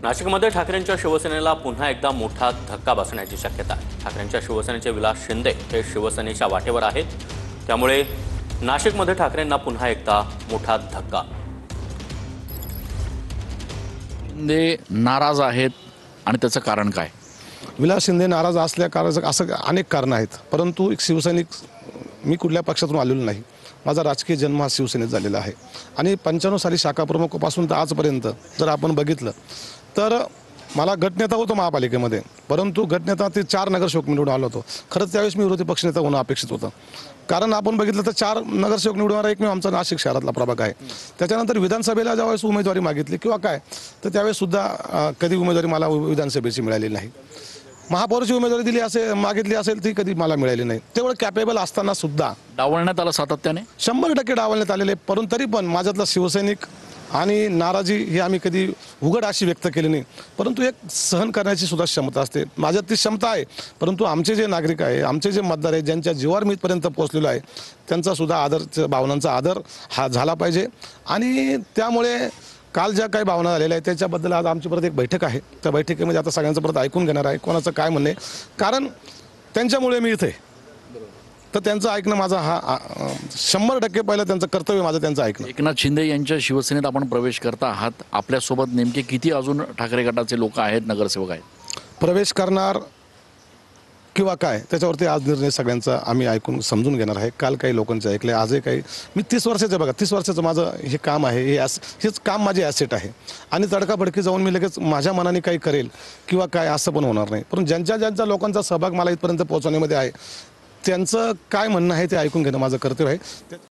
नाशिकमध्ये ठाकरेंच्या शिवसेनेला पुन्हा एकदा मोठा धक्का बसण्याची शक्यता आहे। ठाकरेंच्या शिवसेनेचे विलास शिंदे हे शिवसेनेच्या वाटेवर आहेत, त्यामुळे नाशिकमध्ये ठाकरेंना पुन्हा एकदा मोठा धक्का। शिंदे नाराज आहेत आणि त्याचं कारण काय? विलास शिंदे नाराज असल्या कारणाचं असं अनेक कारणं आहेत, परंतु एक शिवसैनिक मी कुठल्या पक्षातून आलेलो नाही। माझा राजकीय जन्म हा शिवसेनेत झालेला आहे आणि 95 साली शाखा प्रमुखापासून तर आजपर्यंत जर आपण बघितलं तर मला गटनेता होतो महापालिकेमध्ये, परंतु गटनेता ते 4 नगरसेवक निवडून आलो होतो। खरंच त्यावेळेस मी विरोधी पक्षनेता होणं अपेक्षित होतं, कारण आपण बघितलं तर 4 नगरसेवक निवडणारा एकमेव आमचा नाशिक शहरातला प्रभाग आहे। त्याच्यानंतर विधानसभेला ज्यावेळेस उमेदवारी मागितली किंवा काय तर त्यावेळेस सुद्धा कधी उमेदवारी मला विधानसभेची मिळालेली नाही। महापौरची उमेदवारी दिली असेल मागितली असेल ती कधी मला मिळाली नाही। तेवढं कॅपेबल असताना सुद्धा डावलण्यात आलं सातत्याने, 100% डावलण्यात आलेले, परंतु तरी पण माझ्यातला शिवसैनिक आणि नाराजी ही आम्ही कधी उघड अशी व्यक्त केली नाही, परंतु एक सहन करण्याची सुद्धा क्षमता असते। माझ्यात ती क्षमता आहे, परंतु आमचे जे नागरिक आहे, आमचे जे मतदार आहे, ज्यांच्या जीवावर मी इथपर्यंत पोहोचलेलो आहे, त्यांचा सुद्धा आदर, भावनांचा आदर हा झाला पाहिजे। आणि त्यामुळे काल ज्या काही भावना झालेल्या आहेत त्याच्याबद्दल आज आमची परत एक बैठक आहे। त्या बैठकीमध्ये आता सगळ्यांचं परत ऐकून घेणार आहे कोणाचं काय म्हणणे, कारण त्यांच्यामुळे मी इथे, तर त्यांचं ऐकणं माझा हा 100% पहिलं त्यांचं कर्तव्य, माझं त्यांचं ऐकणं। एकनाथ शिंदे यांच्या शिवसेनेत आपण प्रवेश करता आहात, आपल्यासोबत नेमके किती अजून ठाकरे गटाचे लोक आहेत, नगरसेवक आहेत? प्रवेश करणार किंवा काय त्याच्यावरती आज निर्णय सगळ्यांचा आम्ही ऐकून समजून घेणार आहे। काल काही लोकांचे ऐकले, आजही काही। मी 30 वर्षाचं बघा, 30 वर्षाचं माझं हे काम आहे, हेच काम माझे ॲसेट आहे आणि तडकाफडकी जाऊन मी लगेच माझ्या मनाने काही करेल किंवा काय असं पण होणार नाही। पण ज्यांच्या लोकांचा सहभाग मला इथपर्यंत पोहोचवण्यामध्ये आहे त्यांचं काय म्हणणं आहे ते ऐकून घेणं माझं कर्तव्य आहे।